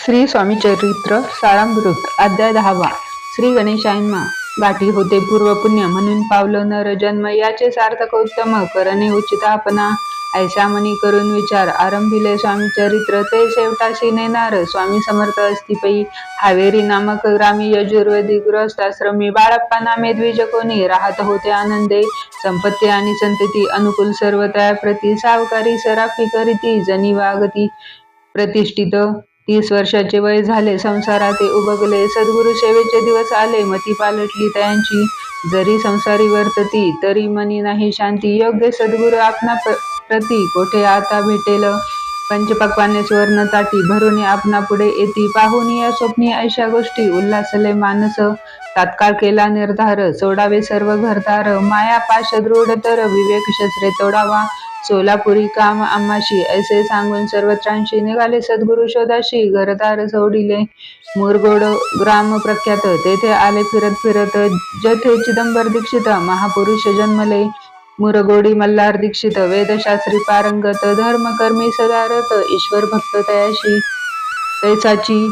श्री स्वामी चरित्र सारामृत अध्याय 10वा. श्री गणेशायनमा गाठी होते पूर्व पुण्य म्हणून पावलो नर जन्म याचे सार्थक उत्तम करणे उचितापना ऐसा मनी करून विचार आरंभिले स्वामी चरित्र ते शेवटाशी नेणार स्वामी समर्थ असती पै हावेरी नामक ग्रामी यजुर्वेदी गृहस्थाश्रमी बाळप्पा नामे द्विज कोणी राहत होते आनंदे संपत्ती आणि संतती अनुकूल सर्व प्रती सावकारी सराफी करीती जनी वागती प्रतिष्ठित 30 वर्षाचे वय झाले संसारात ते उबगले सद्गुरु सेवेचे दिवस आले मती पालटली त्यांची जरी संसारी वर्तती तरी मनी नाही शांती योग्य सद्गुरु आपणा प्रती कोठे आता भेटेल पंचपक्वाने सुवर्ण ताटी भरून आपणा पुढे येती पाहून या स्वप्नी अशा गोष्टी उल्हासले मानस तात्काळ केला निर्धार सोडावे सर्व घरदार माया पाश दृढ तर विवेक शस्त्रे तोडावा सोलापुरी काम आम्हाशी ऐसे सांगून सर्वत्रांशी निघाले सद्गुरु शोधाशी घरदार सोडिले मुरगोड ग्राम प्रख्यात तेथे आले फिरत फिरत जथे चिदंबर दीक्षित महापुरुष जन्मले मुरगोडी मल्हार दीक्षित वेदशास्त्री पारंगत धर्मकर्मी सदारत ईश्वर भक्त तयाशी तैसाची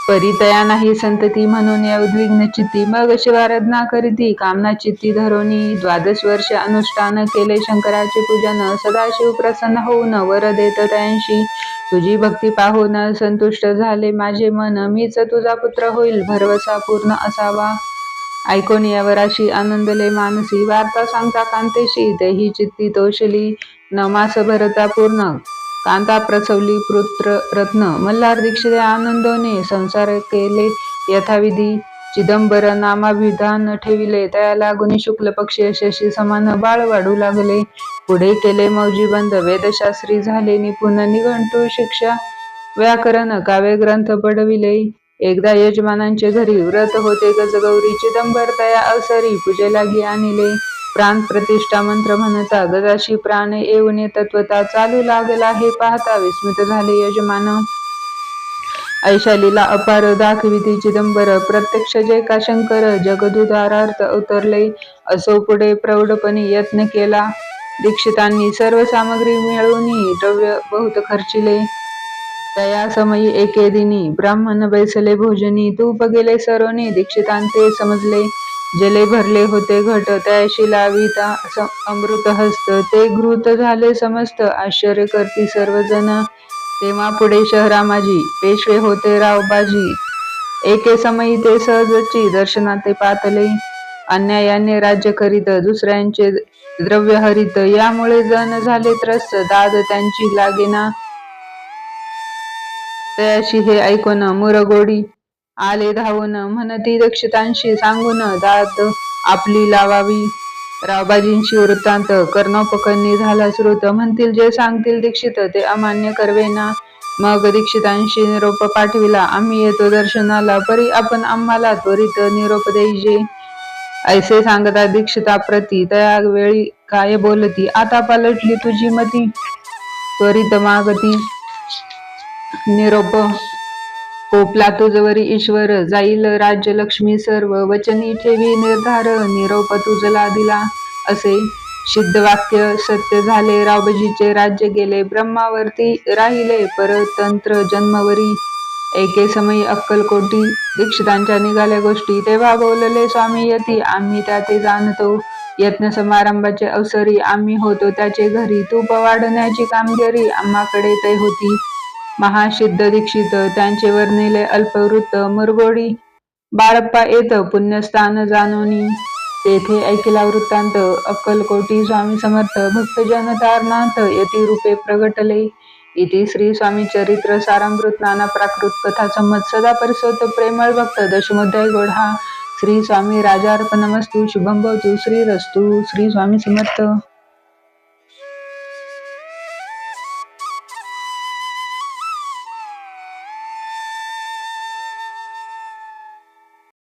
परितया नाही संतती म्हणून या उद्विग्न चित्ती मग शिवाराधना करीती कामना चित्ती धरोनी 12 वर्ष अनुष्ठान केले शंकराचे पूजन सदाशिव प्रसन्न होऊन वर देत त्यांशी तुझी भक्ती पाहून संतुष्ट झाले माझे मन मीच तुझा पुत्र होईल भरवसा पूर्ण असावा ऐकून यावराशी आनंदले मानसी वार्ता सांगता कांतेशी तेही चित्ती तोषली नमास भरता पूर्ण कांता प्रसवली पुत्र रत्न मल्हार दीक्षित आनंदोने संसार केले यथाविधी चिदंबर नामाभिधान ठेविले त्या लागून शुक्ल पक्षी यशस्वी समान बाळ वाढू लागले पुढे केले मौजी बंद वेदशास्त्री झाले निपुण निघंटू शिक्षा व्याकरण काव्य ग्रंथ पडविले एकदा यजमानांचे घरी व्रत होते गजगौरी चिदंबर तया अवसरी पूजे लागी आणले प्राण प्रतिष्ठा मंत्र म्हणता गजाशी प्राण येऊन तत्वता चालू लागला हे पाहता विस्मित झाले यजमान ऐशा लीला अपार दाखविती चिदंबर प्रत्यक्ष जय का शंकर जगदुधारार्थ अवतरले असो पुढे प्रौढपणी यत्न केला दीक्षितांनी सर्व सामग्री मिळवून द्रव्य बहुत खर्चिले तया समयी एके दिनी ब्राह्मण बैसले भोजनी तूप गेले सरोनी दीक्षितांते समजले जले भरले होते घट त्याशी लाविता अमृत हस्त ते घृत झाले समस्त आश्चर्य करती सर्वजण तेव्हा पुढे शहरा माझी पेशवे होते रावबाजी एके समयी ते सहजची दर्शनाते पातले अन्यायाने राज्य करीत दुसऱ्यांचे द्रव्य हरित यामुळे जण झाले त्रस्त दाद त्यांची लागेना तयाशी हे ऐकून मुरगोडी आले धावून म्हणती दीक्षितांशी सांगून दाद आपली लावावी रावबाजींशी वृत्तांत कर्णोपकर्णी झाला श्रुत म्हणतील जे सांगतील दीक्षित ते अमान्य करवेना मग दीक्षितांशी निरोप पाठविला आम्ही येतो दर्शनाला परी आपण आम्हाला त्वरित निरोप देईजे ऐसे सांगता दीक्षिताप्रती तया वेळी काय बोलती आता पालटली तुझी मती त्वरित मागती निरोप कोपला तुझवरी ईश्वर जाईल राज्य लक्ष्मी सर्व वचनी ठेवी निर्धार निरोप तुझला दिला असे सिद्ध वाक्य सत्य झाले रावबाजीचे राज्य गेले ब्रह्मावरती राहिले परतंत्र जन्मवरी एके समयी अक्कलकोटी दीक्षितांच्या निघाल्या गोष्टी तेव्हा बोलले स्वामी यती आम्ही त्या ते जाणतो यत्न समारंभाचे अवसरी आम्ही होतो त्याचे घरी तूप वाढण्याची कामगिरी आम्हाकडे ते होती महासिद्ध दीक्षित त्यांचे वर्णिले अल्पवृत्त मुरगोडी बाळप्पा येत पुण्यस्थान जानोनी तेथे ऐकला वृत्तांत अक्कलकोटी स्वामी समर्थ भक्तजन तारणार्थ यती रूपे प्रगटले इति श्री स्वामी चरित्र सारामृत नाना प्राकृत कथा संमत सदा परिसोत प्रेमळ भक्त दशमोध्याय गोढा श्री स्वामी राजार्पणमस्तु शुभम भवतु श्रीरस्तु श्री स्वामी समर्थ.